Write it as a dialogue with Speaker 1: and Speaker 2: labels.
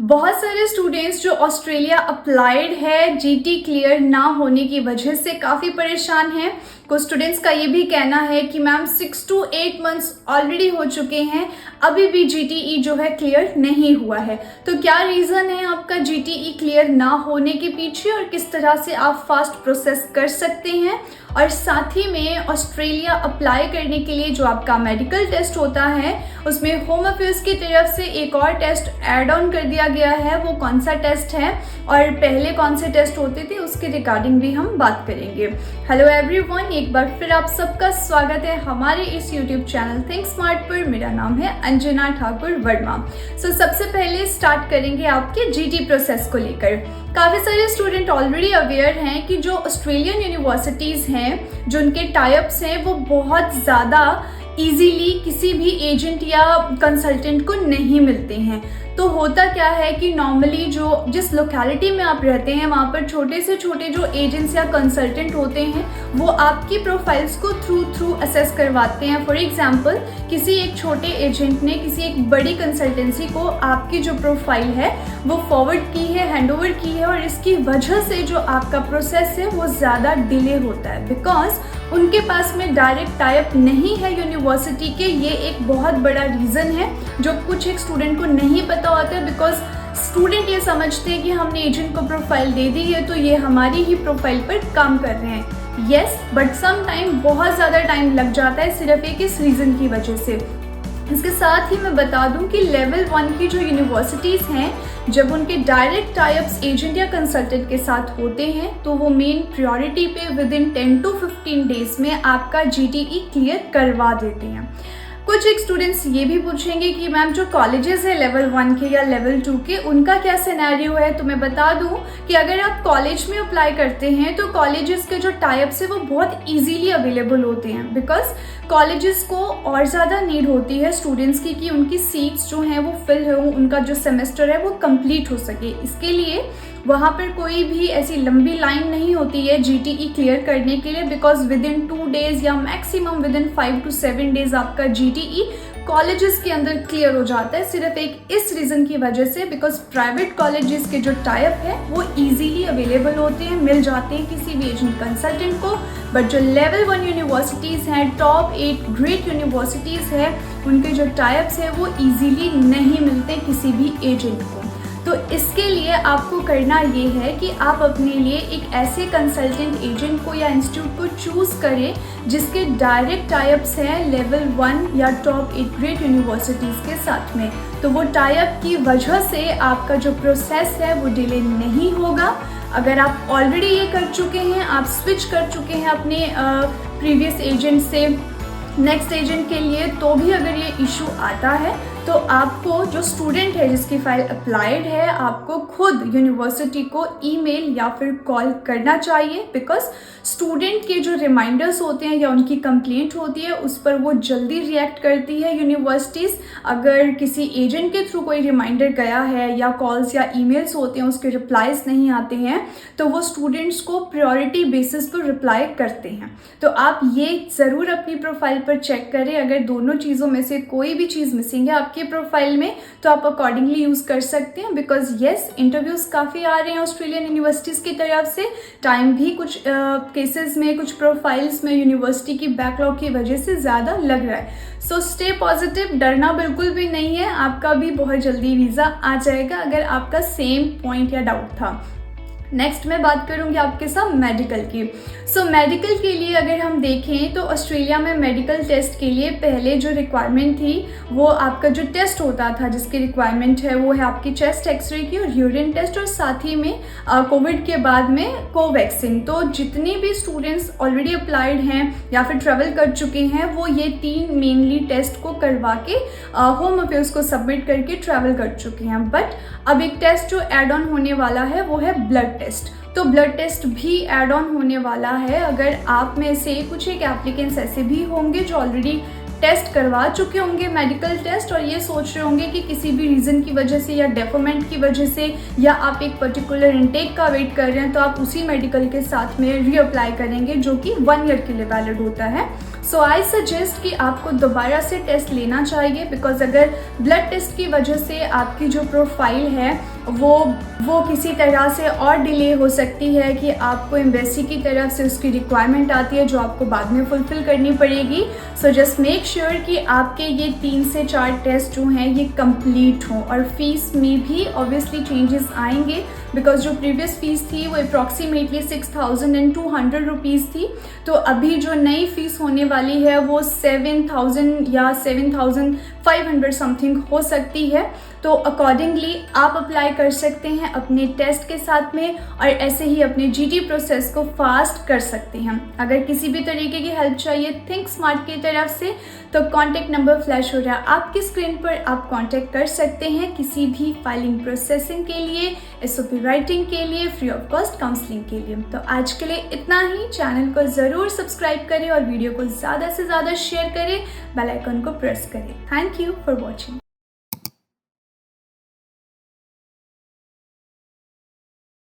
Speaker 1: बहुत सारे स्टूडेंट्स जो ऑस्ट्रेलिया अप्लाइड है जीटी क्लियर ना होने की वजह से काफ़ी परेशान हैं। कुछ स्टूडेंट्स का ये भी कहना है कि मैम 6 to 8 मंथ्स ऑलरेडी हो चुके हैं, अभी भी जीटीई जो है क्लियर नहीं हुआ है। तो क्या रीज़न है आपका जीटीई क्लियर ना होने के पीछे और किस तरह से आप फास्ट प्रोसेस कर सकते हैं, और साथ ही में ऑस्ट्रेलिया अप्लाई करने के लिए जो आपका मेडिकल टेस्ट होता है उसमें होम अफेयर्स की तरफ से एक और टेस्ट ऐड ऑन कर दिया गया है, वो कौन सा टेस्ट है और पहले कौन से टेस्ट होते थे उसके रिगार्डिंग भी हम बात करेंगे। हेलो एवरीवन, एक बार फिर आप सबका स्वागत है हमारे इस यूट्यूब चैनल थिंक स्मार्ट पर। मेरा नाम है अंजना ठाकुर वर्मा। सबसे पहले स्टार्ट करेंगे आपके जीटी प्रोसेस को लेकर। काफ़ी सारे स्टूडेंट ऑलरेडी अवेयर हैं कि जो ऑस्ट्रेलियन यूनिवर्सिटीज़ हैं, जो उनके टाइप्स हैं, वो बहुत ज़्यादा इजीली किसी भी एजेंट या कंसल्टेंट को नहीं मिलते हैं। तो होता क्या है कि नॉर्मली जो जिस लोकेलिटी में आप रहते हैं वहाँ पर छोटे से छोटे जो एजेंट्स या कंसल्टेंट होते हैं वो आपकी प्रोफाइल्स को थ्रू असेस करवाते हैं। फॉर एग्जांपल, किसी एक छोटे एजेंट ने किसी एक बड़ी कंसल्टेंसी को आपकी जो प्रोफाइल है वो फॉरवर्ड की है, हैंडओवर की है, और इसकी वजह से जो आपका प्रोसेस है वो ज़्यादा डिले होता है बिकॉज उनके पास में डायरेक्ट टाइप नहीं है यूनिवर्सिटी के। ये एक बहुत बड़ा रीज़न है जो कुछ एक स्टूडेंट को नहीं पता होता है, बिकॉज स्टूडेंट ये समझते हैं कि हमने एजेंट को प्रोफाइल दे दी है तो ये हमारी ही प्रोफाइल पर काम कर रहे हैं। येस, बट सम टाइम बहुत ज़्यादा टाइम लग जाता है सिर्फ एक इस रीज़न की वजह से। इसके साथ ही मैं बता दूं कि लेवल 1 की जो यूनिवर्सिटीज़ हैं, जब उनके डायरेक्ट टाइप्स एजेंट या कंसल्टेंट के साथ होते हैं तो वो मेन प्रायोरिटी पे विद इन 10 to 15 डेज में आपका जीटीई क्लियर करवा देते हैं। कुछ एक स्टूडेंट्स ये भी पूछेंगे कि मैम जो कॉलेजेस है लेवल 1 के या लेवल 2 के, उनका क्या सिनेरियो है। तो मैं बता दूं कि अगर आप कॉलेज में अप्लाई करते हैं तो कॉलेजेस के जो टाइप्स है वो बहुत इजीली अवेलेबल होते हैं, बिकॉज कॉलेजेस को और ज़्यादा नीड होती है स्टूडेंट्स की कि उनकी सीट्स जो हैं वो फिल हो, उनका जो सेमेस्टर है वो कंप्लीट हो सके। इसके लिए वहाँ पर कोई भी ऐसी लंबी लाइन नहीं होती है जीटीई क्लियर करने के लिए, बिकॉज विद इन 2 डेज या maximum with in 5 to 7 days आपका जीटीई कॉलेजेस के अंदर क्लियर हो जाता है। सिर्फ एक इस रीज़न की वजह से, बिकॉज प्राइवेट कॉलेजेस के जो टाइप है वो इजीली अवेलेबल होते हैं, मिल जाते हैं किसी भी एजेंट कंसल्टेंट को। बट जो लेवल 1 यूनिवर्सिटीज़ हैं, टॉप 8 ग्रेट यूनिवर्सिटीज़ हैं, उनके जो टाइप्स हैं वो इजीली नहीं मिलते किसी भी एजेंट को। तो इसके लिए आपको करना ये है कि आप अपने लिए एक ऐसे कंसल्टेंट एजेंट को या इंस्टीट्यूट को चूज़ करें जिसके डायरेक्ट टाइप्स हैं लेवल 1 या टॉप 8 ग्रेट यूनिवर्सिटीज़ के साथ में। तो वो टाइप की वजह से आपका जो प्रोसेस है वो डिले नहीं होगा। अगर आप ऑलरेडी ये कर चुके हैं, आप स्विच कर चुके हैं अपने प्रीवियस एजेंट से नेक्स्ट एजेंट के लिए, तो भी अगर ये इशू आता है तो आपको जो स्टूडेंट है जिसकी फ़ाइल अप्लाइड है, आपको खुद यूनिवर्सिटी को ईमेल या फिर कॉल करना चाहिए, बिकॉज स्टूडेंट के जो रिमाइंडर्स होते हैं या उनकी कंप्लेंट होती है उस पर वो जल्दी रिएक्ट करती है यूनिवर्सिटीज़। अगर किसी एजेंट के थ्रू कोई रिमाइंडर गया है या कॉल्स या ईमेल्स होते हैं उसके रिप्लाईज नहीं आते हैं तो वो स्टूडेंट्स को प्रायोरिटी बेसिस पर रिप्लाई करते हैं। तो आप ये ज़रूर अपनी प्रोफाइल पर चेक करें, अगर दोनों चीज़ों में से कोई भी चीज़ मिसिंग है आपके प्रोफाइल में तो आप अकॉर्डिंगली यूज़ कर सकते हैं। बिकॉज येस, इंटरव्यूज़ काफ़ी आ रहे हैं ऑस्ट्रेलियन यूनिवर्सिटीज़ की तरफ से, टाइम भी कुछ केसेस में, कुछ प्रोफाइल्स में यूनिवर्सिटी की बैकलॉग की वजह से ज़्यादा लग रहा है। सो स्टे पॉजिटिव, डरना बिल्कुल भी नहीं है, आपका भी बहुत जल्दी वीज़ा आ जाएगा अगर आपका सेम पॉइंट या डाउट था। नेक्स्ट मैं बात करूंगी आपके साथ मेडिकल की। मेडिकल के लिए अगर हम देखें तो ऑस्ट्रेलिया में मेडिकल टेस्ट के लिए पहले जो रिक्वायरमेंट थी वो आपका जो टेस्ट होता था जिसकी रिक्वायरमेंट है वो है आपकी चेस्ट एक्सरे की और यूरिन टेस्ट, और साथ ही में कोविड के बाद में कोवैक्सीन। तो जितने भी स्टूडेंट्स ऑलरेडी अप्लाइड हैं या फिर ट्रेवल कर चुके हैं वो ये 3 मेनली टेस्ट को करवा के होम अफेयर्स को सबमिट करके ट्रैवल कर चुके हैं। बट अब एक टेस्ट जो एड ऑन होने वाला है वो है ब्लड टेस्ट। तो ब्लड टेस्ट भी ऐड ऑन होने वाला है। अगर आप में से कुछ एक एप्लीकेंट्स ऐसे भी होंगे जो ऑलरेडी टेस्ट करवा चुके होंगे, मेडिकल टेस्ट, और ये सोच रहे होंगे कि किसी भी रीज़न की वजह से या डेफोमेंट की वजह से या आप एक पर्टिकुलर इनटेक का वेट कर रहे हैं, तो आप उसी मेडिकल के साथ में रीअप्लाई करेंगे जो कि 1 ईयर के लिए वैलिड होता है। सो आई सजेस्ट कि आपको दोबारा से टेस्ट लेना चाहिए, बिकॉज अगर ब्लड टेस्ट की वजह से आपकी जो प्रोफाइल है वो किसी तरह से और डिले हो सकती है कि आपको एम्बेसी की तरफ से उसकी रिक्वायरमेंट आती है जो आपको बाद में फुलफ़िल करनी पड़ेगी। सो जस्ट मेक श्योर कि आपके ये 3 से 4 टेस्ट जो हैं ये कंप्लीट हों, और फीस में भी ऑब्वियसली चेंजेस आएंगे, बिकॉज जो प्रीवियस फीस थी वो अप्रॉक्सीमेटली 6200 रुपीज़ थी, तो अभी जो नई फीस होने वाली है वो 7000 या 7500 समथिंग हो सकती है। तो अकॉर्डिंगली आप अप्लाई कर सकते हैं अपने टेस्ट के साथ में, और ऐसे ही अपने जीटी प्रोसेस को फास्ट कर सकते हैं। अगर किसी भी तरीके की हेल्प चाहिए थिंक स्मार्ट की तरफ से, तो कॉन्टैक्ट नंबर फ्लैश हो रहा है आपकी स्क्रीन पर, आप कॉन्टैक्ट कर सकते हैं किसी भी फाइलिंग प्रोसेसिंग के लिए, एसओपी राइटिंग के लिए, फ्री ऑफ कॉस्ट काउंसलिंग के लिए। तो आज के लिए इतना ही। चैनल को ज़रूर सब्सक्राइब करें और वीडियो को ज़्यादा से ज़्यादा शेयर करें, बेल आइकन को प्रेस करें। Thank you for watching.